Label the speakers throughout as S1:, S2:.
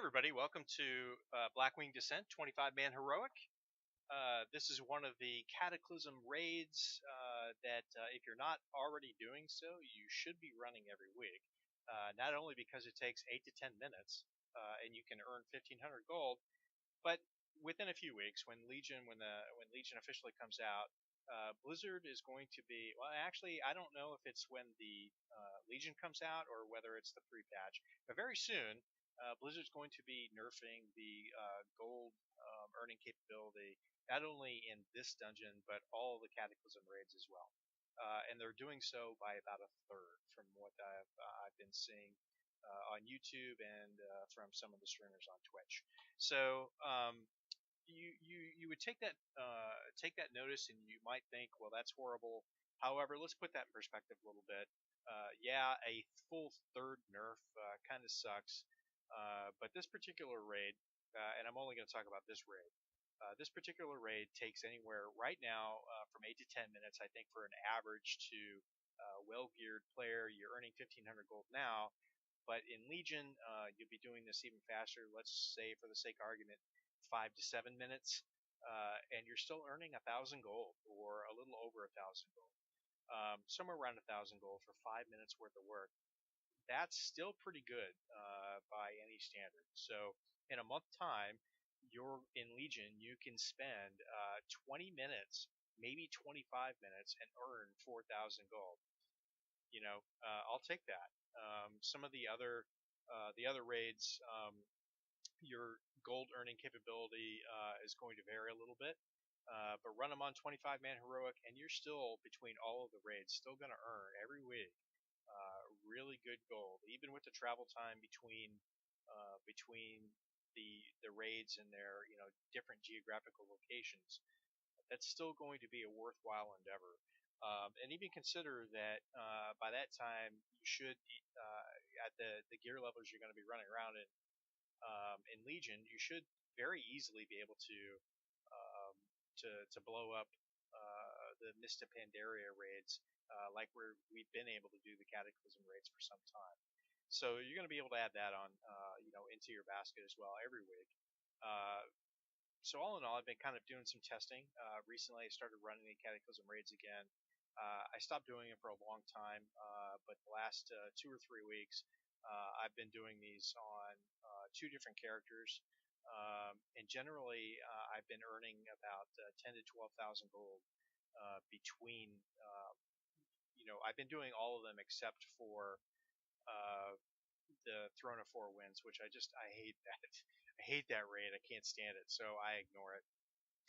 S1: everybody, welcome to Blackwing Descent 25-man heroic. This is one of the Cataclysm raids that if you're not already doing so, you should be running every week. Not only because it takes 8 to 10 minutes and you can earn 1,500 gold, but within a few weeks, when Legion officially comes out, Blizzard is going to be, well, actually, I don't know if it's when the Legion comes out or whether it's the pre-patch, but very soon, Blizzard's going to be nerfing the gold earning capability, not only in this dungeon, but all the Cataclysm raids as well. And they're doing so by about a third from what I've been seeing on YouTube and from some of the streamers on Twitch. So you would take that notice and you might think, well, that's horrible. However, let's put that in perspective a little bit. Yeah, a full third nerf kind of sucks, but this particular raid, and I'm only going to talk about this raid. This particular raid takes anywhere right now from 8 to 10 minutes, I think, for an average to well-geared player. You're earning 1,500 gold now, but in Legion, you'll be doing this even faster. Let's say, for the sake of argument, 5 to 7 minutes, and you're still earning 1,000 gold or a little over 1,000 gold, somewhere around 1,000 gold for 5 minutes worth of work. That's still pretty good by any standard. So in a month time, you're in Legion, you can spend 20 minutes, maybe 25 minutes, and earn 4,000 gold. I'll take that. Some of the other raids, your gold earning capability is going to vary a little bit, but run them on 25-man heroic, and you're still, between all of the raids, still going to earn every week really good gold, even with the travel time between the raids and their different geographical locations. That's still going to be a worthwhile endeavor. And even consider that by that time you should, at the gear levels you're going to be running around in Legion, you should very easily be able to blow up the Mista Pandaria raids like we've been able to do the Cataclysm raids for some time. So you're going to be able to add that on, into your basket as well every week. So all in all, I've been kind of doing some testing. Recently, I started running the Cataclysm raids again. I stopped doing it for a long time, but the last 2 or 3 weeks, I've been doing these on two different characters. And generally, I've been earning about 10 to 12,000 gold between. I've been doing all of them except for uh, the Throne of Four Winds, which I hate that. I hate that raid. I can't stand it, so I ignore it.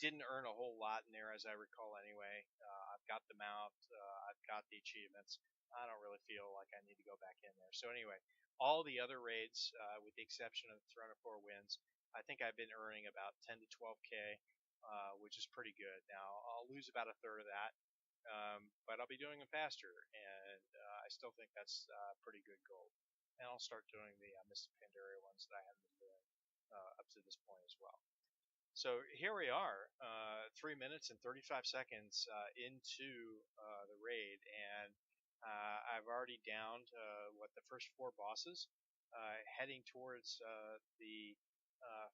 S1: Didn't earn a whole lot in there, as I recall. Anyway, I've got the mount. I've got the achievements. I don't really feel like I need to go back in there. So anyway, all the other raids, with the exception of the Throne of Four Winds, I think I've been earning about 10 to 12k, which is pretty good. Now I'll lose about a third of that, but I'll be doing them faster, and I still think that's pretty good gold. And I'll start doing the Mist of Pandaria ones that I haven't been doing up to this point as well. So here we are, 3 minutes and 35 seconds into the raid, and I've already downed the first four bosses, heading towards the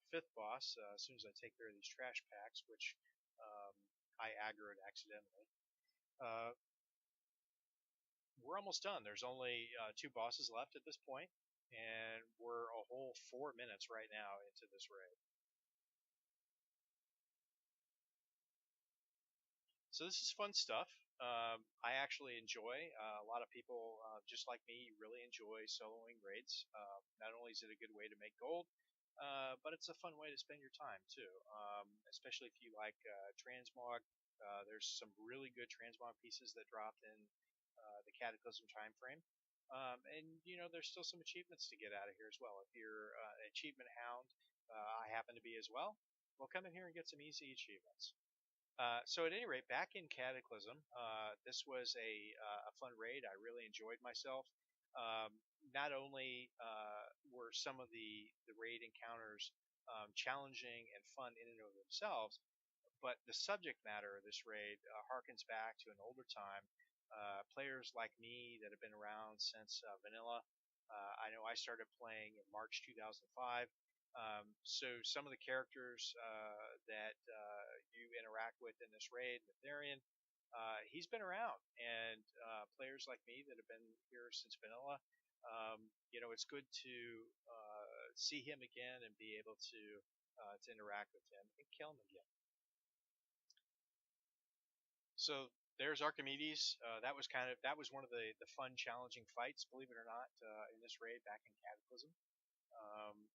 S1: fifth boss as soon as I take care of these trash packs, which I aggroed accidentally. We're almost done. There's only two bosses left at this point, and we're a whole 4 minutes right now into this raid. So this is fun stuff. I actually enjoy. A lot of people, just like me, really enjoy soloing raids. Not only is it a good way to make gold, but it's a fun way to spend your time too. Especially if you like transmog. There's some really good transmog pieces that dropped in the Cataclysm time frame. And there's still some achievements to get out of here as well. If you're an achievement hound, I happen to be as well. Well, come in here and get some easy achievements. So at any rate, back in Cataclysm, this was a fun raid. I really enjoyed myself. Not only were some of the raid encounters challenging and fun in and of themselves, but the subject matter of this raid harkens back to an older time. Players like me that have been around since vanilla. I know I started playing in March 2005. So some of the characters that you interact with in this raid, Netherian, he's been around, and players like me that have been here since vanilla, it's good to see him again and be able to interact with him and kill him again. So there's Archimedes. That was one of the fun, challenging fights, believe it or not, in this raid back in Cataclysm. Um,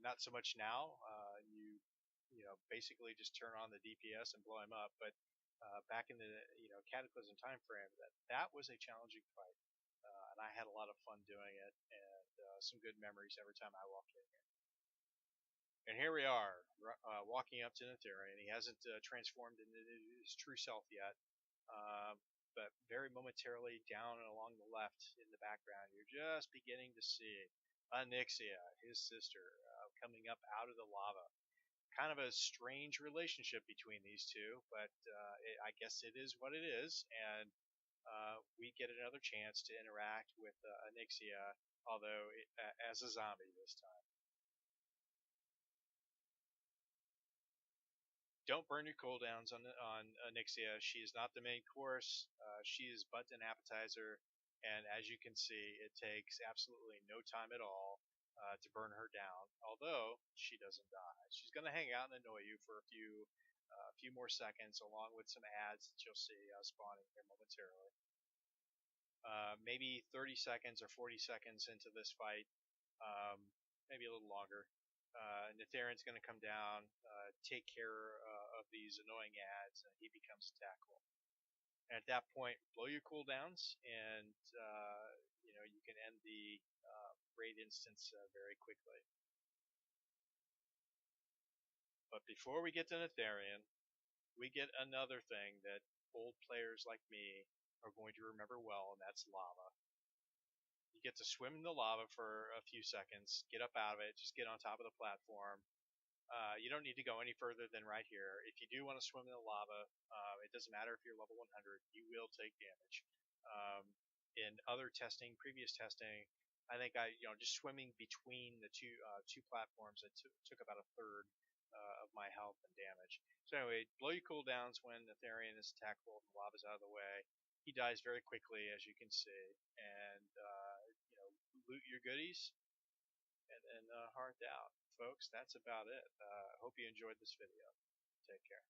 S1: Not so much now. You basically just turn on the DPS and blow him up. But back in the Cataclysm time frame, that was a challenging fight, and I had a lot of fun doing it, and some good memories every time I walked in here. And here we are, walking up to Netherian. He hasn't transformed into his true self yet, uh, but very momentarily down and along the left in the background, you're just beginning to see Onyxia, his sister, coming up out of the lava. Kind of a strange relationship between these two, but I guess it is what it is, and we get another chance to interact with Onyxia, although as a zombie this time. Don't burn your cooldowns on Onyxia. She is not the main course. She is but an appetizer, and as you can see, it takes absolutely no time at all to burn her down. Although she doesn't die, she's going to hang out and annoy you for a few more seconds, along with some ads that you'll see spawning here momentarily. Maybe 30 seconds or 40 seconds into this fight, um, maybe a little longer. Netherian's going to come down, take care of these annoying ads, and he becomes attackable. And at that point, blow your cooldowns, and you can end the raid instance very quickly. But before we get to Netherian, we get another thing that old players like me are going to remember well, and that's lava. You get to swim in the lava for a few seconds, get up out of it, just get on top of the platform. You don't need to go any further than right here. If you do want to swim in the lava, it doesn't matter if you're level 100, you will take damage. In other testing, previous testing, I think just swimming between the two platforms, it took about a third of my health and damage. So anyway, blow your cooldowns when Netherian is attackable and the lava's out of the way. He dies very quickly, as you can see, and loot your goodies and then hearth out. Folks, that's about it. Hope you enjoyed this video. Take care.